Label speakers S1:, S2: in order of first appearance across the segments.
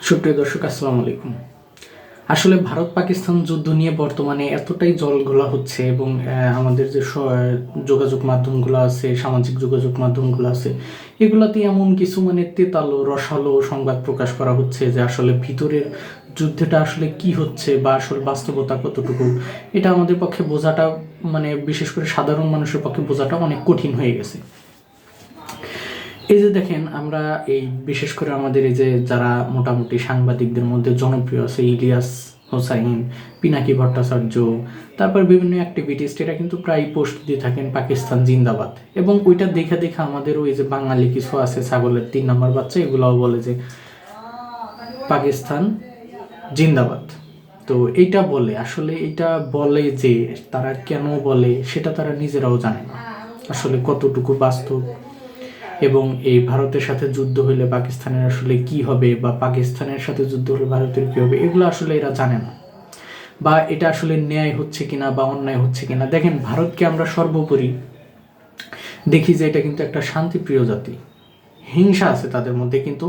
S1: সুপ্রিয় দর্শক, আসসালামু আলাইকুম। আসলে ভারত পাকিস্তান যুদ্ধ নিয়ে বর্তমানে এতটাই জলঘোলা হচ্ছে এবং আমাদের যে যোগাযোগ মাধ্যমগুলো আছে, সামাজিক যোগাযোগ মাধ্যমগুলো আছে, এগুলাতে এমন কিছু তেতালো রসালো সংবাদ প্রকাশ করা হচ্ছে যে আসলে ভিতরের যুদ্ধটা আসলে কি হচ্ছে বা আসলে বাস্তবতা কতটুকু, এটা আমাদের পক্ষে বোঝাটা বিশেষ করে সাধারণ মানুষের পক্ষে বোঝাটা অনেক কঠিন হয়ে গেছে। এই যে দেখেন, আমরা এই বিশেষ করে আমাদের এই যে যারা মোটামুটি সাংবাদিকদের মধ্যে জনপ্রিয় আছে, ইলিয়াস হোসাইন, পিনাকি ভট্টাচার্য, তারপর বিভিন্ন অ্যাক্টিভিটিস্ট, এরা কিন্তু প্রায় পোস্ট দিয়ে থাকেন পাকিস্তান জিন্দাবাদ। এবং ওইটা দেখে দেখে আমাদের ওই যে বাঙালি কিছু আছে ছাগলের 3 নম্বর বাচ্চা, এগুলাও বলে যে পাকিস্তান জিন্দাবাদ। তো এইটা বলে, আসলে এটা বলে যে তারা কেন বলে সেটা তারা নিজেরাও জানে না আসলে কতটুকু বাস্তব, এবং এই ভারতের সাথে যুদ্ধ হলে পাকিস্তানের আসলে কি হবে বা পাকিস্তানের সাথে যুদ্ধ হলে ভারতের কি হবে, এগুলো আসলে এরা জানে না। বা এটা আসলে ন্যায় হচ্ছে কিনা বা অন্যায় হচ্ছে কিনা। দেখেন, ভারতকে আমরা সর্বোপরি দেখি যে এটা কিন্তু একটা শান্তিপ্রিয় জাতি। হিংসা আছে তাদের মধ্যে, কিন্তু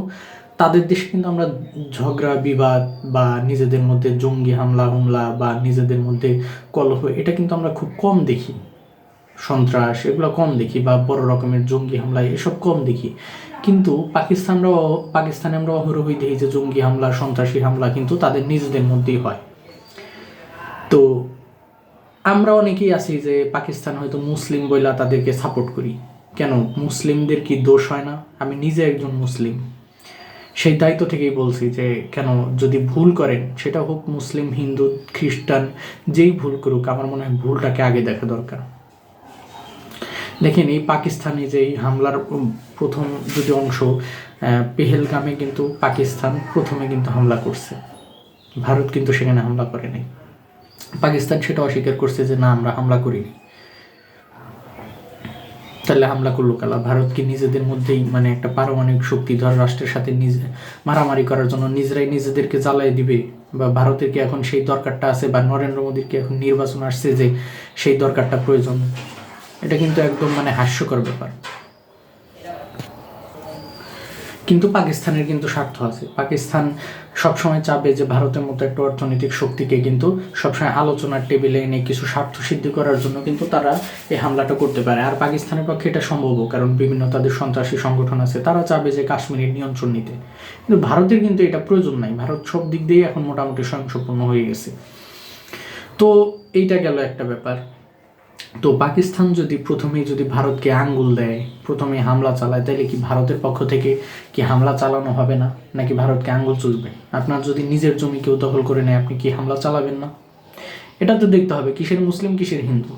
S1: তাদের দেশে কিন্তু আমরা ঝগড়া বিবাদ বা নিজেদের মধ্যে জঙ্গি হামলা বা নিজেদের মধ্যে কলহ, এটা কিন্তু আমরা খুব কম দেখি। সন্ত্রাস এগুলো কম দেখি, বা বড় রকমের জঙ্গি হামলা এসব কম দেখি। কিন্তু পাকিস্তানে আমরা অহরহই দেখি যে জঙ্গি হামলা, সন্ত্রাসী হামলা কিন্তু তাদের নিজেদের মধ্যেই হয়। তো আমরা অনেকেই আছি যে পাকিস্তান হয়তো মুসলিম বইলা তাদেরকে সাপোর্ট করি। কেন? মুসলিমদের কি দোষ হয় না? আমি নিজে একজন মুসলিম, সেই দায়িত্ব থেকেই বলছি যে কেন, যদি ভুল করেন সেটা হোক মুসলিম, হিন্দু, খ্রিস্টান, যেই ভুল করুক, আমার মনে হয় ভুলটাকে আগে দেখা দরকার। দেখেন, এই পাকিস্তানি যে হামলার প্রথম যদি অংশ, পেহেলগামে কিন্তু পাকিস্তান প্রথমে কিন্তু হামলা করছে, ভারত কিন্তু সেখানে হামলা করে নাই। পাকিস্তান সেটা অস্বীকার করছে যে না, আমরা হামলা করিনি। তাহলে হামলা করলো কালা? ভারত কি নিজেদের মধ্যেই একটা পারমাণবিক শক্তিধর রাষ্ট্রের সাথে নিজে মারামারি করার জন্য নিজেরাই নিজেদেরকে জ্বালাই দিবে? বা ভারতের কি এখন সেই দরকারটা আছে? বা নরেন্দ্র মোদীর কি এখন নির্বাচন আসছে যে সেই দরকারটা প্রয়োজন? এটা কিন্তু একদম হাস্যকর ব্যাপার। কিন্তু পাকিস্তানের কিন্তু স্বার্থ আছে। পাকিস্তান সবসময় চাবে যে ভারতের মতো একটা অর্থনৈতিক শক্তিকে কিন্তু সবসময় আলোচনার টেবিলে এনে কিছু স্বার্থ সিদ্ধি করার জন্য কিন্তু তারা এই হামলাটা করতে পারে। আর পাকিস্তানের পক্ষে এটা সম্ভব, কারণ বিভিন্ন তাদের সন্ত্রাসী সংগঠন আছে, তারা চাবে যে কাশ্মীরের নিয়ন্ত্রণ নিতে। কিন্তু ভারতের কিন্তু এটা প্রয়োজন নাই। ভারত সব দিক দিয়ে এখন মোটামুটি স্বয়ংসম্পূর্ণ হয়ে গেছে। তো এইটা গেল একটা ব্যাপার। তো পাকিস্তান যদি ভারতকে আঙ্গুল দেয়, প্রথমে হামলা চালায়, তাহলে কি ভারতের পক্ষ থেকে কি হামলা চালানো হবে না? নাকি ভারতকে আঙ্গুল চুষবে? আপনার যদি নিজের জমি কেউ দখল করে নেয়, আপনি কি হামলা চালাবেন না? এটা তো দেখতে হবে কিসের মুসলিম কিসের হিন্দু।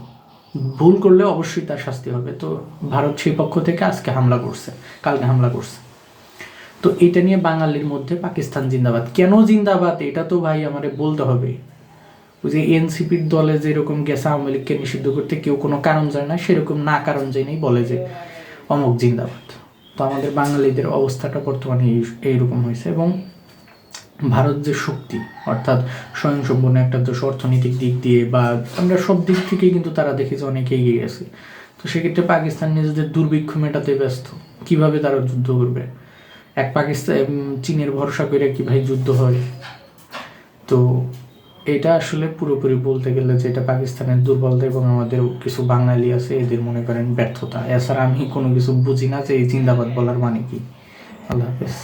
S1: ভুল করলে অবশ্যই তার শাস্তি হবে। তো ভারত সেই পক্ষ থেকে আজকে হামলা করছে, কালকে হামলা করছে। তো এটা নিয়ে বাঙালির মধ্যে পাকিস্তান জিন্দাবাদ কেন জিন্দাবাদ, এটা তো ভাই আমারে বলতে হবে। ওই যে এনসিপির দলে যেরকম গেছে আওয়ামী লীগকে নিষিদ্ধ করতে, কেউ কোনো কারণ যায় না, সেরকম না কারণ জেনেই বলে যে অমুক জিন্দাবাদ। তো আমাদের বাঙালিদের অবস্থাটা বর্তমানে এইরকম হয়েছে। এবং ভারত যে শক্তি, অর্থাৎ স্বয়ংসম্পূর্ণ একটা দেশ, অর্থনৈতিক দিক দিয়ে বা আমরা সব দিক থেকেই কিন্তু তারা দেখি যে অনেক এগিয়ে গেছে। তো সেক্ষেত্রে পাকিস্তান নিজেদের দুর্ভিক্ষ মেটাতে ব্যস্ত। কিভাবে তারা যুদ্ধ করবে? এক পাকিস্তান চীনের ভরসা করে কি ভাই যুদ্ধ হয়? তো এটা আসলে পুরোপুরি বলতে গেলে যে এটা পাকিস্তানের দুর্বলতা এবং আমাদের কিছু বাঙালি আছে এদের মনে করেন ব্যর্থতা। এছাড়া আমি কোনো কিছু বুঝি না যে এই জিন্দাবাদ বলার মানে কি। আল্লাহ হাফেজ।